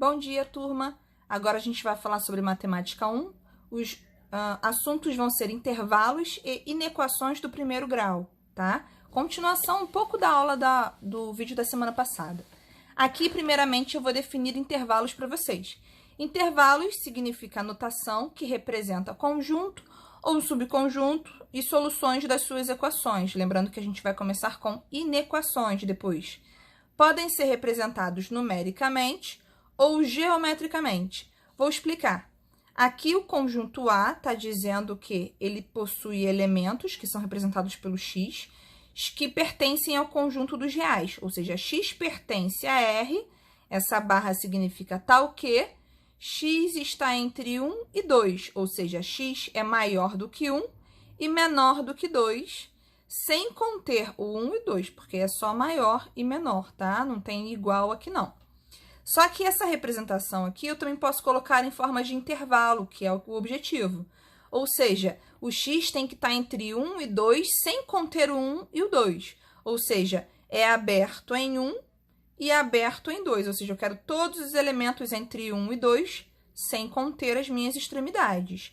Bom dia, turma! Agora a gente vai falar sobre matemática 1. Os assuntos vão ser intervalos e inequações do primeiro grau, tá? Continuação um pouco da aula do vídeo da semana passada. Aqui, primeiramente, eu vou definir intervalos para vocês. Intervalos significa a notação que representa conjunto ou subconjunto e soluções das suas equações. Lembrando que a gente vai começar com inequações depois. Podem ser representados numericamente ou geometricamente. Vou explicar. Aqui o conjunto A está dizendo que ele possui elementos, que são representados pelo x, que pertencem ao conjunto dos reais, ou seja, x pertence a R, essa barra significa tal que, x está entre 1 e 2, ou seja, x é maior do que 1 e menor do que 2, sem conter o 1 e 2, porque é só maior e menor, tá? Não tem igual aqui não. Só que essa representação aqui eu também posso colocar em forma de intervalo, que é o objetivo. Ou seja, o x tem que estar entre 1 e 2 sem conter o 1 e o 2. Ou seja, é aberto em 1 e aberto em 2. Ou seja, eu quero todos os elementos entre 1 e 2 sem conter as minhas extremidades.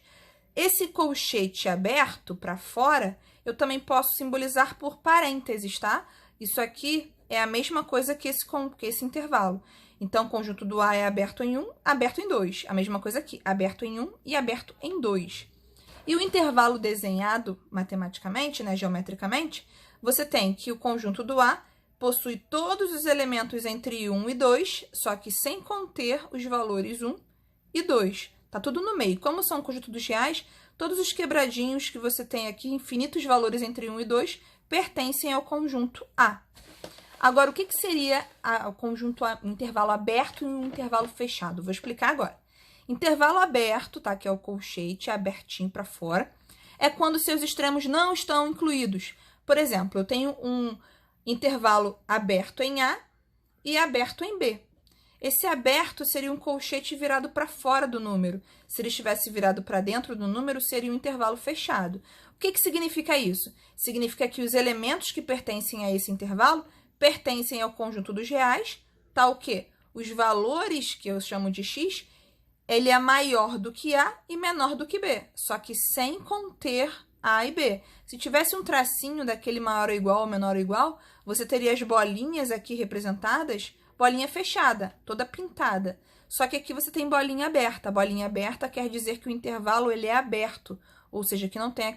Esse colchete aberto para fora, eu também posso simbolizar por parênteses, tá? Isso aqui é a mesma coisa que esse intervalo. Então, o conjunto do A é aberto em 1, aberto em 2. A mesma coisa aqui, aberto em 1 e aberto em 2. E o intervalo desenhado matematicamente, né, geometricamente, você tem que o conjunto do A possui todos os elementos entre 1 e 2, só que sem conter os valores 1 e 2. Tá tudo no meio. Como são o conjunto dos reais, todos os quebradinhos que você tem aqui, infinitos valores entre 1 e 2, pertencem ao conjunto A. Agora, o que seria o conjunto intervalo aberto e um intervalo fechado? Vou explicar agora. Intervalo aberto, tá? Que é o colchete, abertinho para fora, é quando seus extremos não estão incluídos. Por exemplo, eu tenho um intervalo aberto em A e aberto em B. Esse aberto seria um colchete virado para fora do número. Se ele estivesse virado para dentro do número, seria um intervalo fechado. O que significa isso? Significa que os elementos que pertencem a esse intervalo pertencem ao conjunto dos reais, tal que os valores que eu chamo de x, ele é maior do que A e menor do que B, só que sem conter A e B. Se tivesse um tracinho daquele maior ou igual ou menor ou igual, você teria as bolinhas aqui representadas, bolinha fechada, toda pintada. Só que aqui você tem bolinha aberta. A bolinha aberta quer dizer que o intervalo ele é aberto, ou seja, que não tem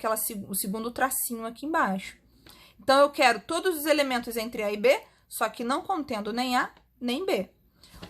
o segundo tracinho aqui embaixo. Então, eu quero todos os elementos entre A e B, só que não contendo nem A nem B.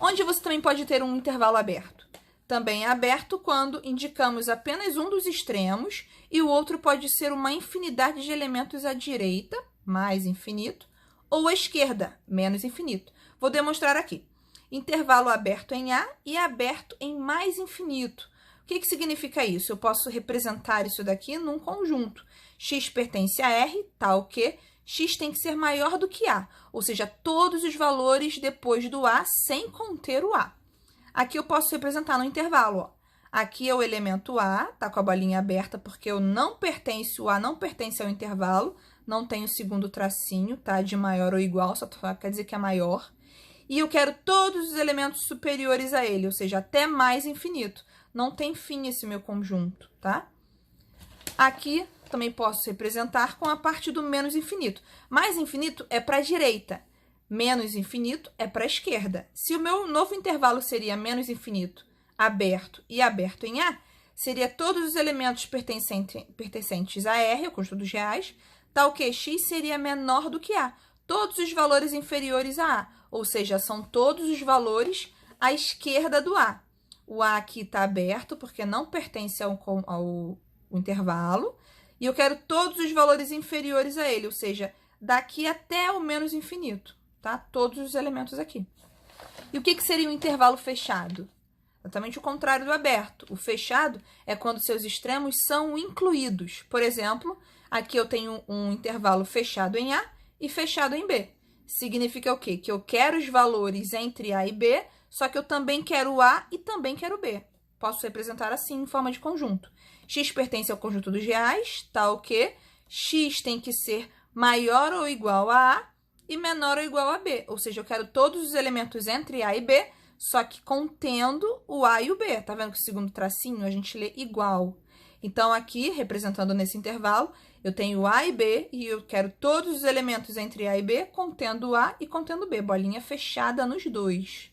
Onde você também pode ter um intervalo aberto? Também é aberto quando indicamos apenas um dos extremos e o outro pode ser uma infinidade de elementos à direita, mais infinito, ou à esquerda, menos infinito. Vou demonstrar aqui. Intervalo aberto em A e aberto em mais infinito. O que significa isso? Eu posso representar isso daqui num conjunto. X pertence a R, tal que x tem que ser maior do que A, ou seja, todos os valores depois do A sem conter o A. Aqui eu posso representar no intervalo, ó. Aqui é o elemento A, tá com a bolinha aberta porque o A não pertence ao intervalo, não tem o segundo tracinho, tá? De maior ou igual, só quer dizer que é maior. E eu quero todos os elementos superiores a ele, ou seja, até mais infinito. Não tem fim esse meu conjunto, tá? Aqui também posso representar com a parte do menos infinito. Mais infinito é para a direita, menos infinito é para a esquerda. Se o meu novo intervalo seria menos infinito, aberto e aberto em A, seria todos os elementos pertencentes a R, o conjunto dos reais, tal que x seria menor do que A, todos os valores inferiores a A, ou seja, são todos os valores à esquerda do A. O A aqui está aberto porque não pertence ao intervalo, e eu quero todos os valores inferiores a ele, ou seja, daqui até o menos infinito, tá? Todos os elementos aqui. E o que seria um intervalo fechado? Exatamente o contrário do aberto. O fechado é quando seus extremos são incluídos. Por exemplo, aqui eu tenho um intervalo fechado em A e fechado em B. Significa o quê? Que eu quero os valores entre A e B, só que eu também quero A e também quero B. Posso representar assim, em forma de conjunto. X pertence ao conjunto dos reais, tal que x tem que ser maior ou igual a A e menor ou igual a B. Ou seja, eu quero todos os elementos entre A e B, só que contendo o A e o B. Tá vendo que o segundo tracinho a gente lê igual. Então, aqui, representando nesse intervalo, eu tenho A e B e eu quero todos os elementos entre A e B contendo A e contendo B. Bolinha fechada nos dois.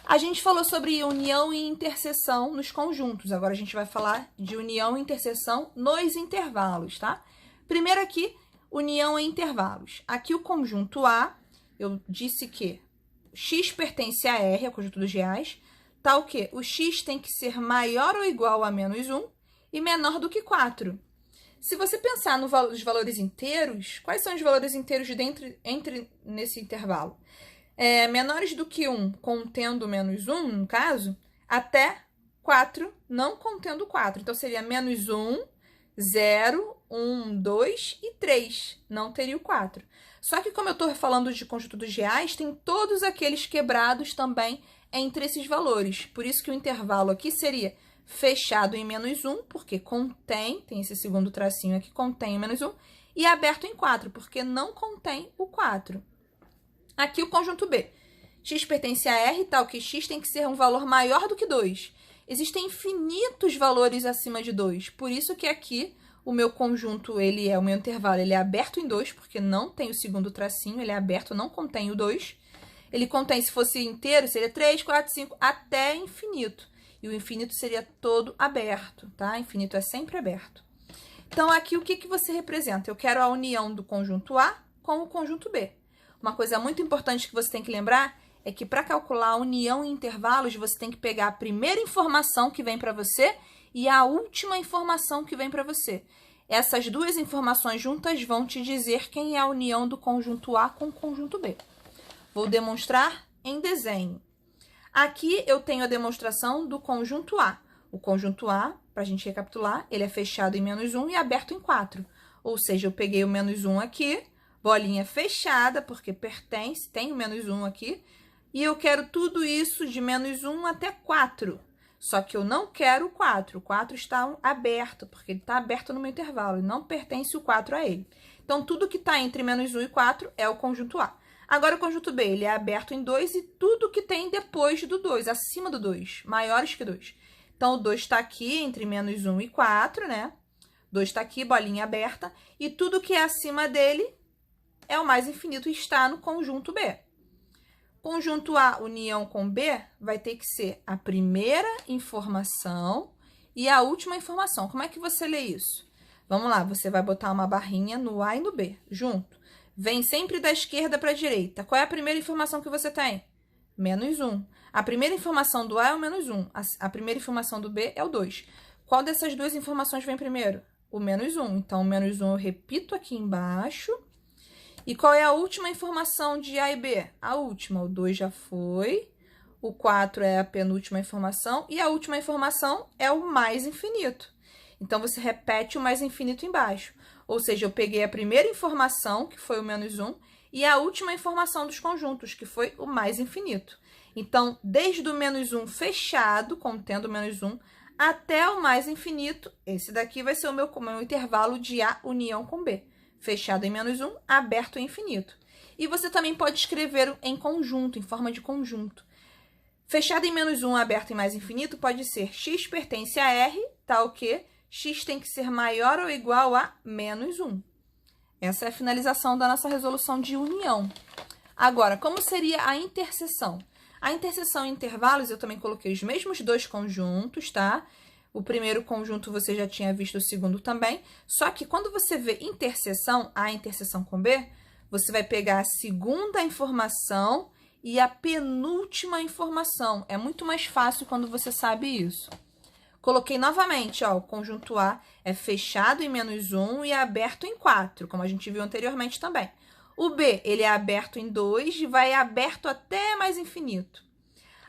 A gente falou sobre união e interseção nos conjuntos. Agora, a gente vai falar de união e interseção nos intervalos, tá? Primeiro aqui, união e intervalos. Aqui o conjunto A, eu disse que x pertence a R, é o conjunto dos reais, tal que o x tem que ser maior ou igual a menos 1 e menor do que 4. Se você pensar nos valores inteiros, quais são os valores inteiros entre nesse intervalo? Menores do que 1 contendo menos 1, no caso, até 4 não contendo 4. Então, seria menos 1, 0, 1, 2 e 3. Não teria o 4. Só que, como eu estou falando de conjunto dos reais, tem todos aqueles quebrados também entre esses valores. Por isso que o intervalo aqui seria fechado em menos 1, porque tem esse segundo tracinho aqui, contém o menos 1, e aberto em 4, porque não contém o 4. Aqui o conjunto B. X pertence a R, tal que x tem que ser um valor maior do que 2. Existem infinitos valores acima de 2. Por isso que aqui o meu conjunto, o meu intervalo, ele é aberto em 2, porque não tem o segundo tracinho, ele é aberto, não contém o 2. Ele contém, se fosse inteiro, seria 3, 4, 5, até infinito. E o infinito seria todo aberto, tá? Infinito é sempre aberto. Então, aqui o que você representa? Eu quero a união do conjunto A com o conjunto B. Uma coisa muito importante que você tem que lembrar é que para calcular a união em intervalos, você tem que pegar a primeira informação que vem para você e a última informação que vem para você. Essas duas informações juntas vão te dizer quem é a união do conjunto A com o conjunto B. Vou demonstrar em desenho. Aqui eu tenho a demonstração do conjunto A. O conjunto A, para a gente recapitular, ele é fechado em menos 1 e aberto em 4. Ou seja, eu peguei o menos 1 aqui, bolinha fechada, porque pertence, tem o menos 1 aqui, e eu quero tudo isso de menos 1 até 4. Só que eu não quero o 4. O 4 está aberto, porque ele está aberto no meu intervalo, e não pertence o 4 a ele. Então, tudo que está entre menos 1 e 4 é o conjunto A. Agora, o conjunto B, ele é aberto em 2 e tudo que tem depois do 2, acima do 2, maiores que 2. Então, o 2 está aqui entre menos 1 e 4, né? 2 está aqui, bolinha aberta, e tudo que é acima dele é o mais infinito e está no conjunto B. Conjunto A, união com B, vai ter que ser a primeira informação e a última informação. Como é que você lê isso? Vamos lá, você vai botar uma barrinha no A e no B, junto. Vem sempre da esquerda para a direita. Qual é a primeira informação que você tem? Menos 1. A primeira informação do A é o menos 1. A primeira informação do B é o 2. Qual dessas duas informações vem primeiro? O menos 1. Então, o menos 1 eu repito aqui embaixo. E qual é a última informação de A e B? A última, o 2 já foi, o 4 é a penúltima informação e a última informação é o mais infinito. Então, você repete o mais infinito embaixo. Ou seja, eu peguei a primeira informação, que foi o menos 1, e a última informação dos conjuntos, que foi o mais infinito. Então, desde o menos 1 fechado, contendo menos 1, até o mais infinito, esse daqui vai ser o meu intervalo de A união com B. Fechado em menos 1, aberto em infinito. E você também pode escrever em conjunto, em forma de conjunto. Fechado em menos 1, aberto em mais infinito, pode ser x pertence a R, tal que x tem que ser maior ou igual a menos 1. Essa é a finalização da nossa resolução de união. Agora, como seria a interseção? A interseção em intervalos, eu também coloquei os mesmos dois conjuntos, tá? O primeiro conjunto você já tinha visto, o segundo também. Só que quando você vê interseção, A interseção com B, você vai pegar a segunda informação e a penúltima informação. É muito mais fácil quando você sabe isso. Coloquei novamente, ó, o conjunto A é fechado em menos 1 e é aberto em 4, como a gente viu anteriormente também. O B, ele é aberto em 2 e vai aberto até mais infinito.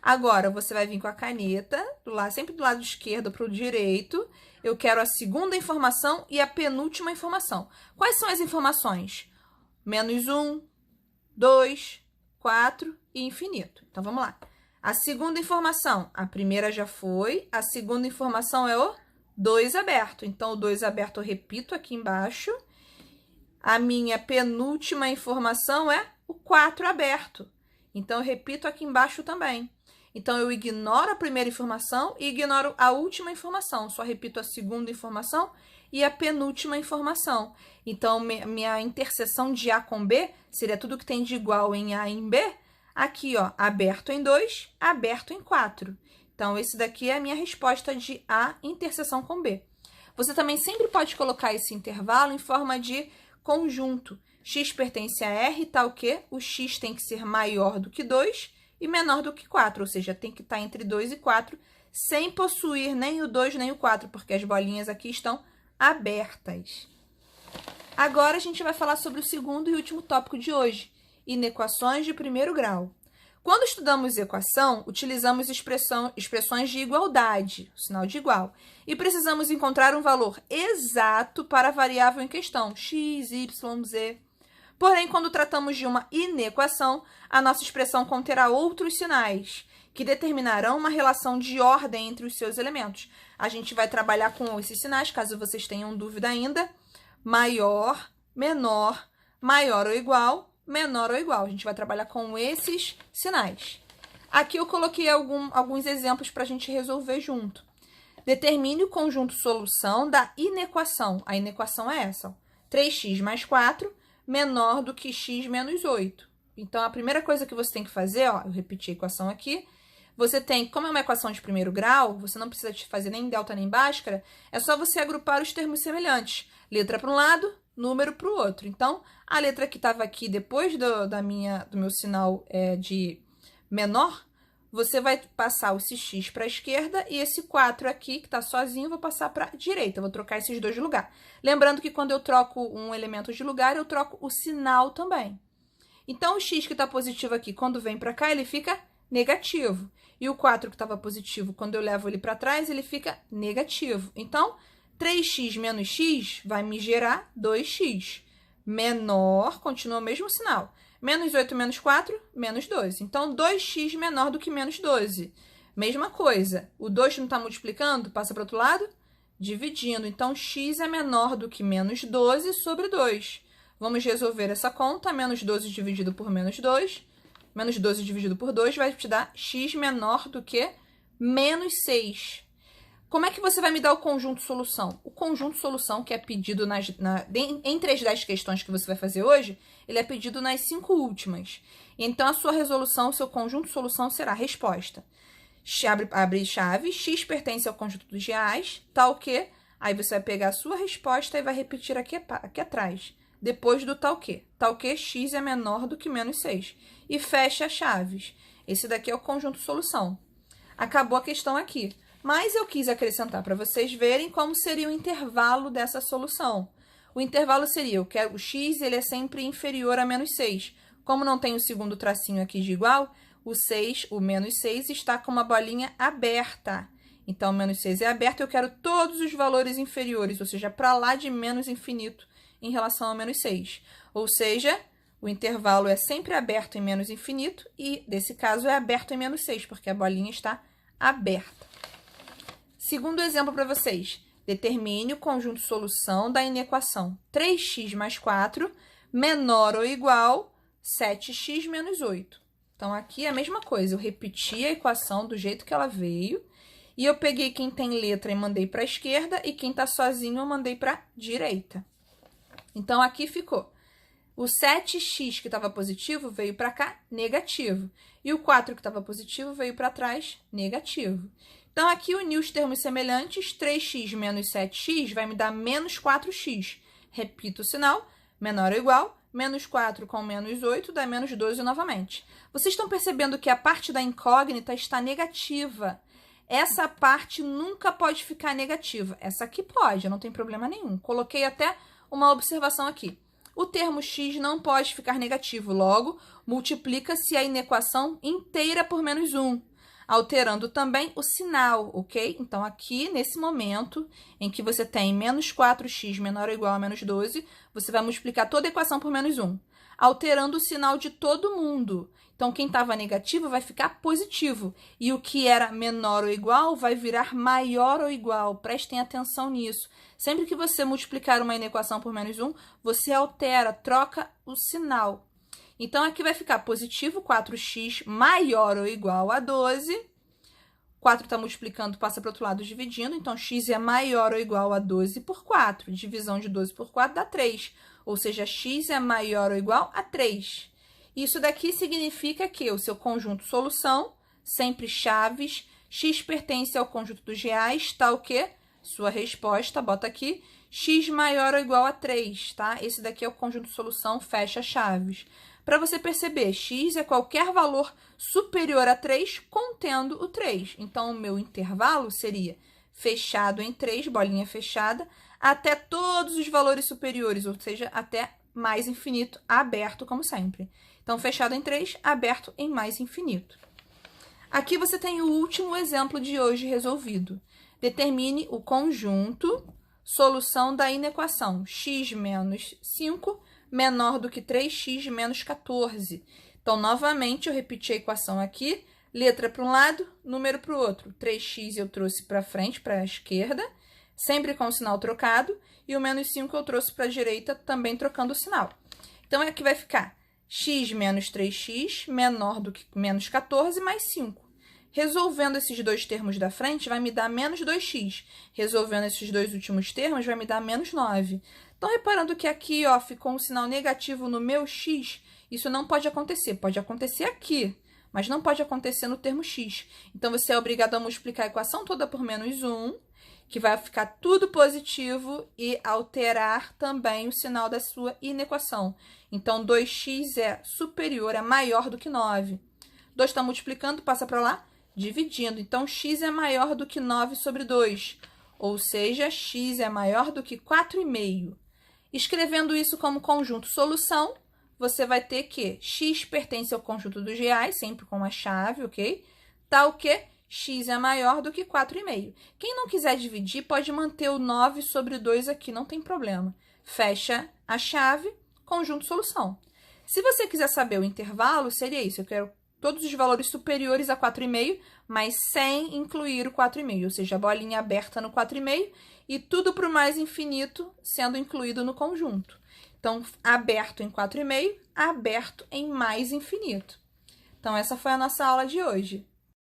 Agora, você vai vir com a caneta, sempre do lado esquerdo para o direito. Eu quero a segunda informação e a penúltima informação. Quais são as informações? Menos 1, 2, 4 e infinito. Então, vamos lá. A segunda informação, a primeira já foi, a segunda informação é o 2 aberto. Então, o 2 aberto eu repito aqui embaixo. A minha penúltima informação é o 4 aberto. Então, eu repito aqui embaixo também. Então, eu ignoro a primeira informação e ignoro a última informação. Só repito a segunda informação e a penúltima informação. Então, minha interseção de A com B seria tudo que tem de igual em A e em B. Aqui, ó, aberto em 2, aberto em 4. Então, esse daqui é a minha resposta de A interseção com B. Você também sempre pode colocar esse intervalo em forma de conjunto. X pertence a R, tal que o X tem que ser maior do que 2 e menor do que 4, ou seja, tem que estar entre 2 e 4, sem possuir nem o 2 nem o 4, porque as bolinhas aqui estão abertas. Agora, a gente vai falar sobre o segundo e último tópico de hoje, inequações de primeiro grau. Quando estudamos equação, utilizamos expressões de igualdade, o sinal de igual, e precisamos encontrar um valor exato para a variável em questão, x, y, z. Porém, quando tratamos de uma inequação, a nossa expressão conterá outros sinais, que determinarão uma relação de ordem entre os seus elementos. A gente vai trabalhar com esses sinais, caso vocês tenham dúvida ainda. Maior, menor, maior ou igual, menor ou igual. A gente vai trabalhar com esses sinais. Aqui eu coloquei alguns exemplos para a gente resolver junto. Determine o conjunto solução da inequação. A inequação é essa, ó, 3x mais 4 menor do que x menos 8. Então, a primeira coisa que você tem que fazer, ó, eu repeti a equação aqui, você tem, como é uma equação de primeiro grau, você não precisa fazer nem delta nem bhaskara, é só você agrupar os termos semelhantes. Letra para um lado, número para o outro. Então, a letra que estava aqui depois do meu sinal de menor, você vai passar esse x para a esquerda e esse 4 aqui, que está sozinho, eu vou passar para a direita. Eu vou trocar esses dois de lugar. Lembrando que quando eu troco um elemento de lugar, eu troco o sinal também. Então, o x que está positivo aqui, quando vem para cá, ele fica negativo. E o 4 que estava positivo, quando eu levo ele para trás, ele fica negativo. Então, 3x menos x vai me gerar 2x. Menor, continua o mesmo sinal. Menos 8 menos 4, menos 12. Então, 2x menor do que menos 12. Mesma coisa. O 2 não está multiplicando? Passa para o outro lado? Dividindo. Então, x é menor do que menos 12 sobre 2. Vamos resolver essa conta. Menos 12 dividido por menos 2. Menos 12 dividido por 2 vai te dar x menor do que menos 6. Como é que você vai me dar o conjunto solução? O conjunto solução, que é pedido entre as 10 questões que você vai fazer hoje, ele é pedido nas 5 últimas. Então, a sua resolução, o seu conjunto solução será a resposta. Abre chave, x pertence ao conjunto dos reais, tal que, aí você vai pegar a sua resposta e vai repetir aqui atrás, depois do tal que x é menor do que menos 6. E fecha chaves. Esse daqui é o conjunto solução. Acabou a questão aqui. Mas eu quis acrescentar para vocês verem como seria o intervalo dessa solução. O intervalo seria, o x ele é sempre inferior a menos 6. Como não tem o segundo tracinho aqui de igual, o menos 6 está com uma bolinha aberta. Então, menos 6 é aberto, eu quero todos os valores inferiores, ou seja, para lá de menos infinito em relação a menos 6. Ou seja, o intervalo é sempre aberto em menos infinito e, nesse caso, é aberto em menos 6, porque a bolinha está aberta. Segundo exemplo para vocês, determine o conjunto solução da inequação 3x mais 4 menor ou igual 7x menos 8. Então, aqui é a mesma coisa, eu repeti a equação do jeito que ela veio e eu peguei quem tem letra e mandei para a esquerda e quem está sozinho eu mandei para a direita. Então, aqui ficou. O 7x que estava positivo veio para cá, negativo. E o 4 que estava positivo veio para trás, negativo. Então, aqui uni os termos semelhantes, 3x menos 7x vai me dar menos 4x. Repito o sinal, menor ou igual, menos 4 com menos 8 dá menos 12 novamente. Vocês estão percebendo que a parte da incógnita está negativa. Essa parte nunca pode ficar negativa. Essa aqui pode, não tem problema nenhum. Coloquei até uma observação aqui. O termo x não pode ficar negativo, logo, multiplica-se a inequação inteira por menos 1. Alterando também o sinal, ok? Então, aqui, nesse momento em que você tem menos 4x menor ou igual a menos 12, você vai multiplicar toda a equação por menos 1, alterando o sinal de todo mundo. Então, quem estava negativo vai ficar positivo, e o que era menor ou igual vai virar maior ou igual. Prestem atenção nisso. Sempre que você multiplicar uma inequação por menos 1, você altera, troca o sinal. Então, aqui vai ficar positivo 4x maior ou igual a 12. 4 está multiplicando, passa para o outro lado dividindo. Então, x é maior ou igual a 12 por 4. Divisão de 12 por 4 dá 3. Ou seja, x é maior ou igual a 3. Isso daqui significa que o seu conjunto solução, sempre chaves, x pertence ao conjunto dos reais, está o quê? Sua resposta, bota aqui, x maior ou igual a 3, tá? Esse daqui é o conjunto solução, fecha chaves. Para você perceber, x é qualquer valor superior a 3 contendo o 3. Então, o meu intervalo seria fechado em 3, bolinha fechada, até todos os valores superiores, ou seja, até mais infinito, aberto, como sempre. Então, fechado em 3, aberto em mais infinito. Aqui você tem o último exemplo de hoje resolvido. Determine o conjunto, solução da inequação x menos 5 menor do que 3x menos 14. Então, novamente, eu repeti a equação aqui, letra para um lado, número para o outro. 3x eu trouxe para frente, para a esquerda, sempre com o sinal trocado, e o menos 5 eu trouxe para a direita, também trocando o sinal. Então, aqui vai ficar x menos 3x menor do que menos 14 mais 5. Resolvendo esses dois termos da frente, vai me dar menos 2x. Resolvendo esses dois últimos termos, vai me dar menos 9. Então, reparando que aqui, ó, ficou um sinal negativo no meu x, isso não pode acontecer. Pode acontecer aqui, mas não pode acontecer no termo x. Então, você é obrigado a multiplicar a equação toda por menos 1, que vai ficar tudo positivo, e alterar também o sinal da sua inequação. Então, 2x é superior, é maior do que 9. 2 está multiplicando, passa para lá, dividindo. Então, x é maior do que 9 sobre 2, ou seja, x é maior do que 4,5. Escrevendo isso como conjunto solução, você vai ter que x pertence ao conjunto dos reais, sempre com a chave, ok? Tal que x é maior do que 4,5. Quem não quiser dividir, pode manter o 9 sobre 2 aqui, não tem problema. Fecha a chave, conjunto solução. Se você quiser saber o intervalo, seria isso. Eu quero todos os valores superiores a 4,5, mas sem incluir o 4,5, ou seja, a bolinha aberta no 4,5 e tudo para o mais infinito sendo incluído no conjunto. Então, aberto em 4,5, aberto em mais infinito. Então, essa foi a nossa aula de hoje.